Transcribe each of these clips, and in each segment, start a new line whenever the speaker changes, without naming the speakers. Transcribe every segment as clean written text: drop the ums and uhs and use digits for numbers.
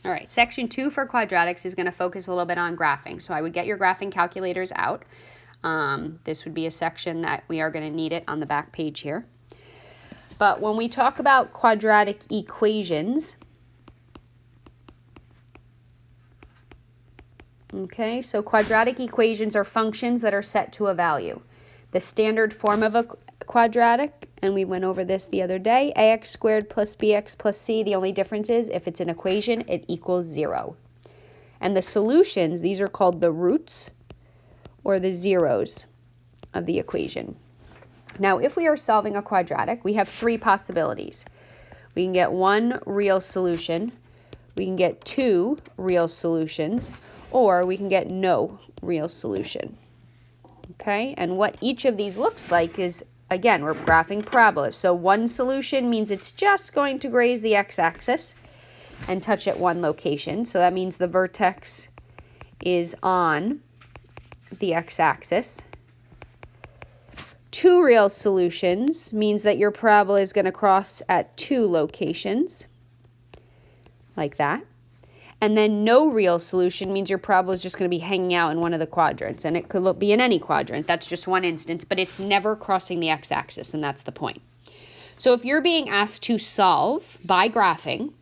All right, section 2 for quadratics is going to focus a little bit on graphing. So I would get your graphing calculators out. This would be a section that we are going to need it on the back page here. But when we talk about quadratic equations, okay, so quadratic equations are functions that are set to a value. The standard form of a quadratic, and we went over this the other day, ax squared plus bx plus c, the only difference is if it's an equation, it equals 0. And the solutions, these are called the roots or the zeros of the equation. Now, if we are solving a quadratic, we have 3 possibilities. We can get 1 real solution, we can get 2 real solutions, or we can get no real solution. Okay, and what each of these looks like is, again, we're graphing parabolas. So 1 solution means it's just going to graze the x-axis and touch at 1 location. So that means the vertex is on the x-axis. 2 real solutions means that your parabola is going to cross at 2 locations, like that. And then no real solution means your parabola is just going to be hanging out in one of the quadrants. And it could be in any quadrant. That's just one instance, but it's never crossing the x-axis, and that's the point. So if you're being asked to solve by graphing,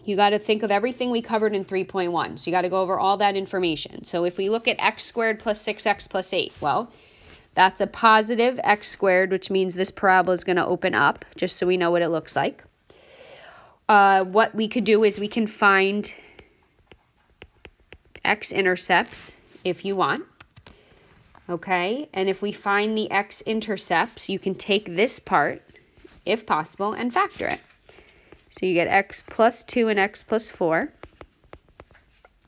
you got to think of everything we covered in 3.1. So you got to go over all that information. So if we look at x squared plus 6x plus 8, well, that's a positive x squared, which means this parabola is going to open up, just so we know what it looks like. What we could do is we can find X intercepts if you want, okay? And if we find the X intercepts, you can take this part, if possible, and factor it. So you get X plus 2 and X plus 4.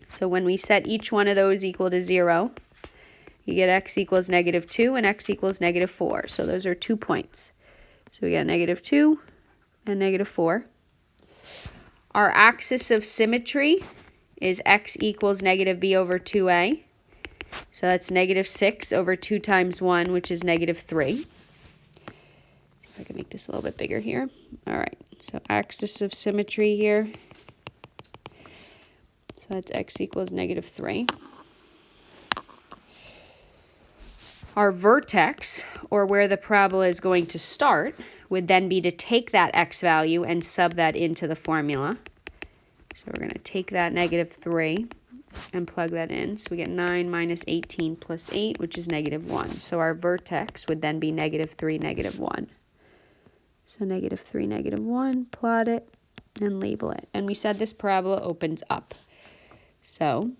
So when we set each one of those equal to 0, you get X equals negative 2 and X equals negative 4. So those are 2 points. So we got negative 2 and negative 4. Our axis of symmetry is x equals negative b over 2a. So that's negative 6 over 2 times 1, which is negative 3. See if I can make this a little bit bigger here. All right, so axis of symmetry here. So that's x equals negative 3. Our vertex, or where the parabola is going to start, would then be to take that x value and sub that into the formula. So we're going to take that negative 3 and plug that in. So we get 9 minus 18 plus 8, which is negative 1. So our vertex would then be negative 3, negative 1. So negative 3, negative 1, plot it, and label it. And we said this parabola opens up. So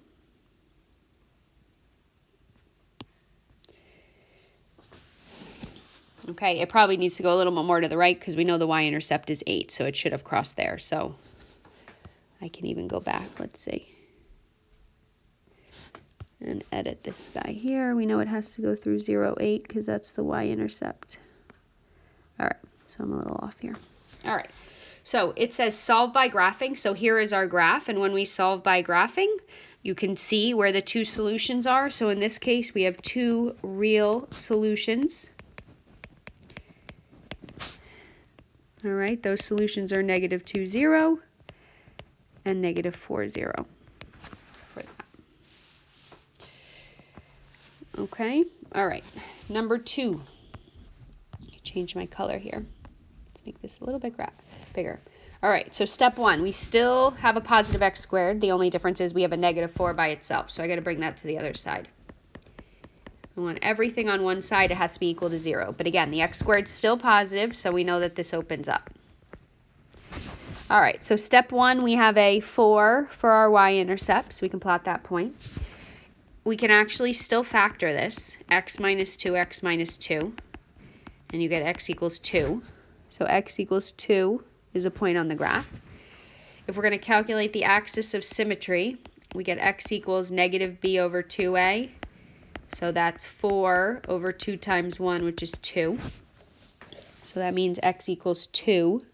okay, it probably needs to go a little bit more to the right because we know the y-intercept is 8, so it should have crossed there. So I can even go back, let's see, and edit this guy here. We know it has to go through 0, 8 because that's the y-intercept. All right, so I'm a little off here. All right, so it says solve by graphing. So here is our graph, and when we solve by graphing, you can see where the 2 solutions are. So in this case, we have 2 real solutions. All right, those solutions are negative 2, 0. And negative 4, 0 for that. Okay, all right. Number 2. Change my color here. Let's make this a little bit bigger. All right, so step 1, we still have a positive x squared. The only difference is we have a negative 4 by itself. So I got to bring that to the other side. I want everything on one side. It has to be equal to 0. But again, the x squared is still positive, so we know that this opens up. All right, so step 1, we have a 4 for our y-intercept, so we can plot that point. We can actually still factor this, x minus 2x minus 2, and you get x equals 2. So x equals 2 is a point on the graph. If we're going to calculate the axis of symmetry, we get x equals negative b over 2a. So that's 4 over 2 times 1, which is 2. So that means x equals 2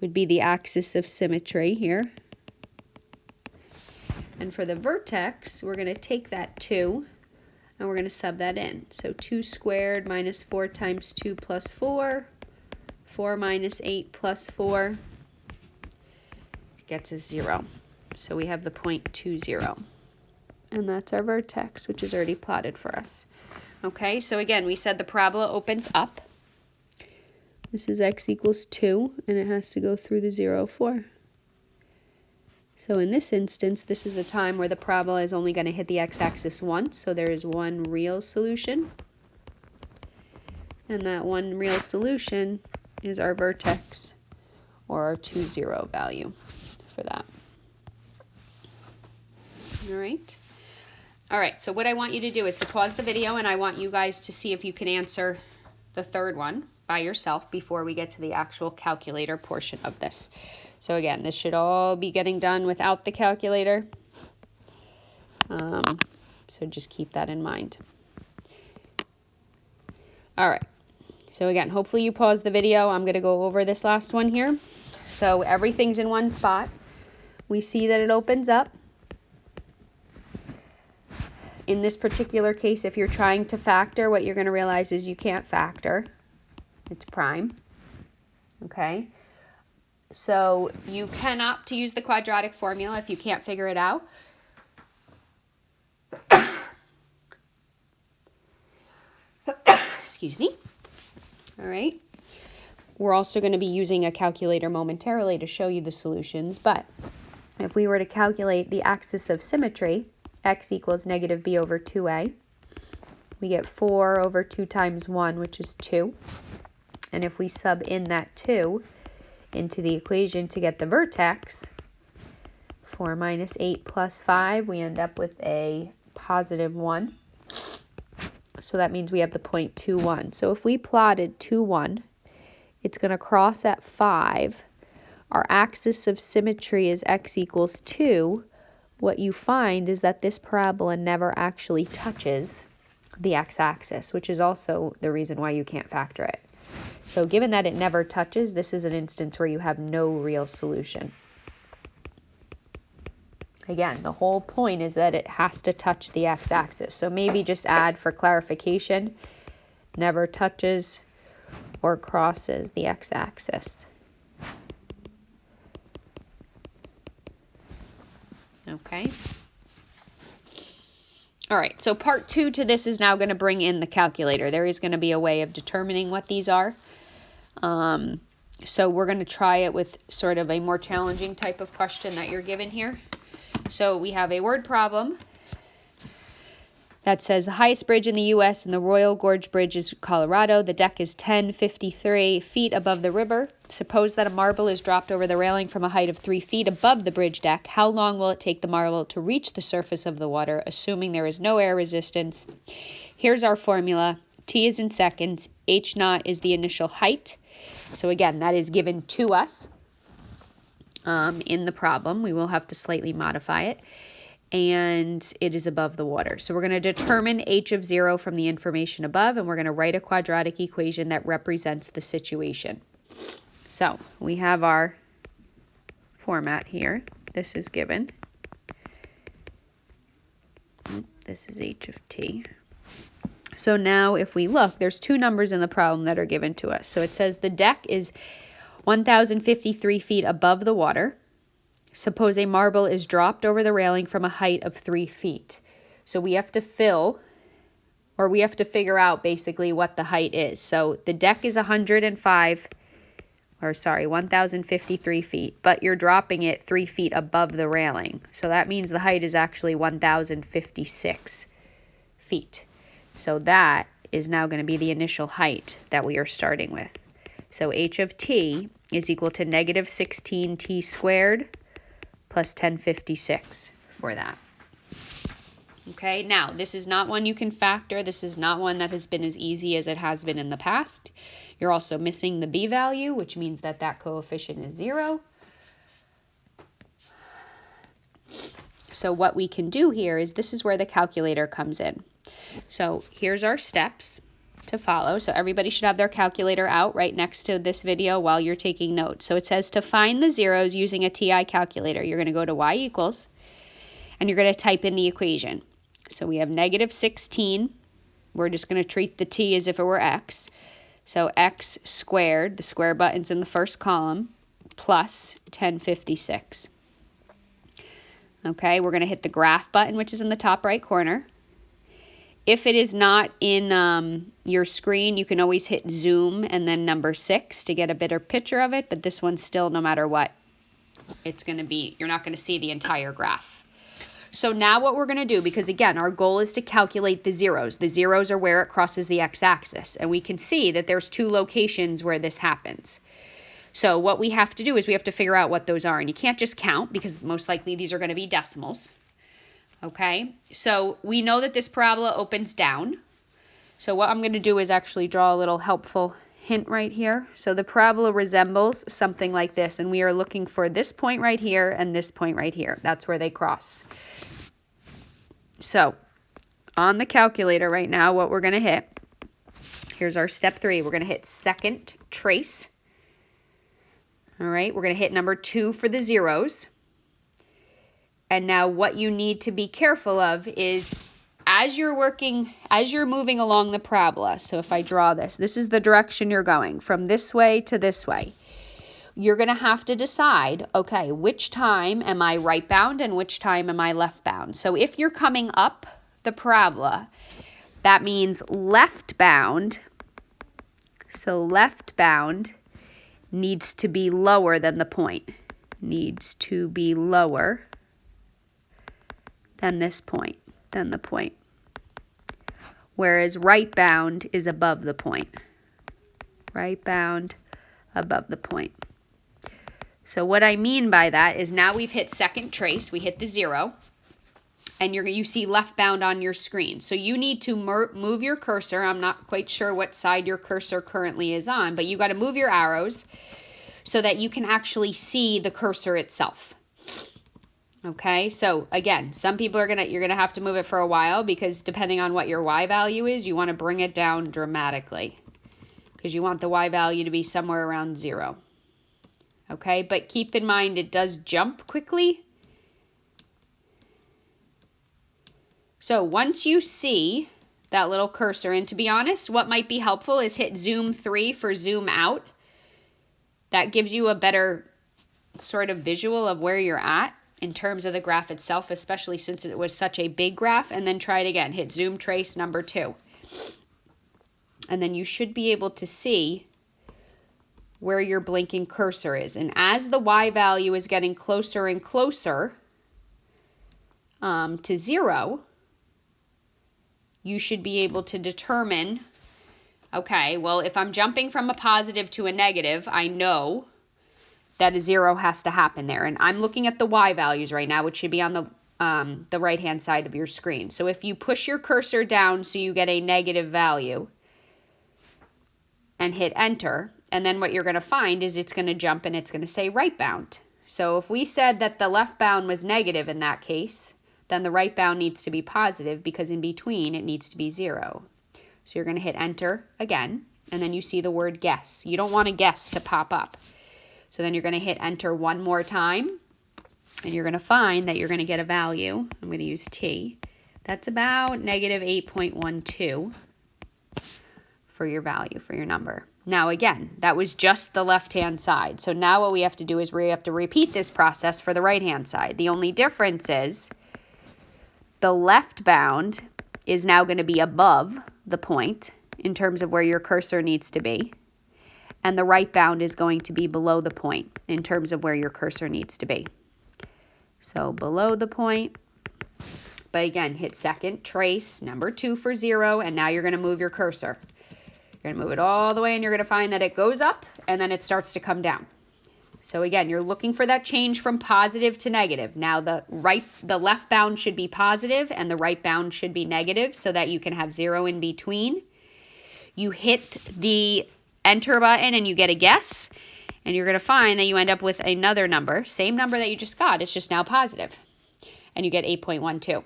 would be the axis of symmetry here. And for the vertex, we're going to take that 2 and we're going to sub that in. So 2 squared minus 4 times 2 plus 4, 4 minus 8 plus 4 gets us 0. So we have the point 2, 0. And that's our vertex, which is already plotted for us. Okay, so again, we said the parabola opens up. This is x equals 2, and it has to go through the 0, 4. So in this instance, this is a time where the parabola is only going to hit the x-axis once, so there is one real solution. And that one real solution is our vertex, or our 2, 0 value for that. All right. All right, so what I want you to do is to pause the video, and I want you guys to see if you can answer the third one by yourself before we get to the actual calculator portion of this. So again, this should all be getting done without the calculator. So just keep that in mind. All right. So again, hopefully you pause the video. I'm going to go over this last one here. So everything's in one spot. We see that it opens up. In this particular case, if you're trying to factor, what you're going to realize is you can't factor. It's prime. Okay? So you can opt to use the quadratic formula if you can't figure it out. Excuse me. All right. We're also going to be using a calculator momentarily to show you the solutions, but if we were to calculate the axis of symmetry, x equals negative b over 2a, we get 4 over 2 times 1, which is 2. And if we sub in that 2 into the equation to get the vertex, 4 minus 8 plus 5, we end up with a positive 1. So that means we have the point 2, 1. So if we plotted 2, 1, it's going to cross at 5. Our axis of symmetry is x equals 2. What you find is that this parabola never actually touches the x-axis, which is also the reason why you can't factor it. So given that it never touches, this is an instance where you have no real solution. Again, the whole point is that it has to touch the x-axis. So maybe just add for clarification, never touches or crosses the x-axis. Okay. All right, so part 2 to this is now going to bring in the calculator. There is going to be a way of determining what these are. So we're going to try it with sort of a more challenging type of question that you're given here. So we have a word problem that says the highest bridge in the U.S. and the Royal Gorge Bridge is Colorado. The deck is 1053 feet above the river. Suppose that a marble is dropped over the railing from a height of 3 feet above the bridge deck. How long will it take the marble to reach the surface of the water, assuming there is no air resistance? Here's our formula. T is in seconds. H naught is the initial height. So again, that is given to us in the problem. We will have to slightly modify it. And it is above the water. So we're going to determine h of 0 from the information above, and we're going to write a quadratic equation that represents the situation. So we have our format here. This is given. This is h of t. So now if we look, there's two numbers in the problem that are given to us. So it says the deck is 1,053 feet above the water. Suppose a marble is dropped over the railing from a height of 3 feet. So we have to figure out basically what the height is. So the deck is 1,053 feet, but you're dropping it 3 feet above the railing. So that means the height is actually 1,056 feet. So that is now going to be the initial height that we are starting with. So h of t is equal to negative 16t squared plus 1056 for that. Okay, now this is not one you can factor. This is not one that has been as easy as it has been in the past. You're also missing the b value, which means that that coefficient is 0. So what we can do here is this is where the calculator comes in. So here's our steps to follow. So everybody should have their calculator out right next to this video while you're taking notes. So it says to find the zeros using a TI calculator, you're going to go to y equals, and you're going to type in the equation. So we have negative 16. We're just going to treat the t as if it were x. So x squared, the square button's in the first column, plus 1056. Okay, we're going to hit the graph button, which is in the top right corner. If it is not in your screen, you can always hit zoom and then number 6 to get a better picture of it. But this one's still, no matter what, it's going to be, you're not going to see the entire graph. So now what we're going to do, because again, our goal is to calculate the zeros. The zeros are where it crosses the x-axis. And we can see that there's 2 locations where this happens. So what we have to do is we have to figure out what those are. And you can't just count because most likely these are going to be decimals. Okay, so we know that this parabola opens down. So what I'm going to do is actually draw a little helpful hint right here. So the parabola resembles something like this, and we are looking for this point right here and this point right here. That's where they cross. So on the calculator right now, what we're going to hit, here's our step 3. We're going to hit second trace. All right, we're going to hit number 2 for the zeros. And now what you need to be careful of is as you're moving along the parabola, so if I draw this is the direction you're going, from this way to this way. You're going to have to decide, okay, which time am I right bound and which time am I left bound? So if you're coming up the parabola, that means left bound. So left bound needs to be lower than the point. Needs to be lower than this point, than the point. Whereas right bound is above the point. Right bound above the point. So what I mean by that is now we've hit second trace, we hit the 0, and you see left bound on your screen. So you need to move your cursor. I'm not quite sure what side your cursor currently is on, but you got to move your arrows so that you can actually see the cursor itself. Okay, so again, some people you're gonna have to move it for a while because depending on what your y value is, you want to bring it down dramatically because you want the y value to be somewhere around 0. Okay, but keep in mind it does jump quickly. So once you see that little cursor, and to be honest, what might be helpful is hit zoom 3 for zoom out. That gives you a better sort of visual of where you're at in terms of the graph itself, especially since it was such a big graph. And then try it again. Hit zoom trace number 2. And then you should be able to see where your blinking cursor is. And as the y value is getting closer and closer to 0, you should be able to determine, okay, well, if I'm jumping from a positive to a negative, I know that a 0 has to happen there. And I'm looking at the y values right now, which should be on the right-hand side of your screen. So if you push your cursor down so you get a negative value and hit enter, and then what you're going to find is it's going to jump and it's going to say right bound. So if we said that the left bound was negative in that case, then the right bound needs to be positive because in between it needs to be 0. So you're going to hit enter again, and then you see the word guess. You don't want a guess to pop up. So then you're going to hit enter one more time, and you're going to find that you're going to get a value. I'm going to use t. That's about negative 8.12 for your value, for your number. Now again, that was just the left-hand side. So now what we have to do is we have to repeat this process for the right-hand side. The only difference is the left bound is now going to be above the point in terms of where your cursor needs to be. And the right bound is going to be below the point in terms of where your cursor needs to be. So below the point, but again, hit second, trace, number 2 for 0, and now you're going to move your cursor. You're going to move it all the way, and you're going to find that it goes up, and then it starts to come down. So again, you're looking for that change from positive to negative. Now the left bound should be positive, and the right bound should be negative so that you can have 0 in between. You hit the enter button and you get a guess, and you're going to find that you end up with another number, same number that you just got, it's just now positive, and you get 8.12.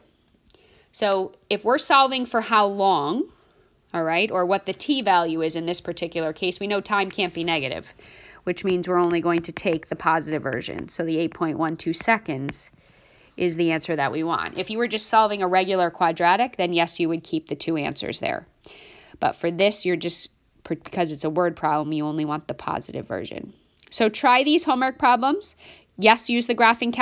So if we're solving for how long, all right, or what the t value is in this particular case, we know time can't be negative, which means we're only going to take the positive version. So the 8.12 seconds is the answer that we want. If you were just solving a regular quadratic, then yes, you would keep the 2 answers there. But for this, you're just, because it's a word problem, you only want the positive version. So try these homework problems. Yes, use the graphing calculator.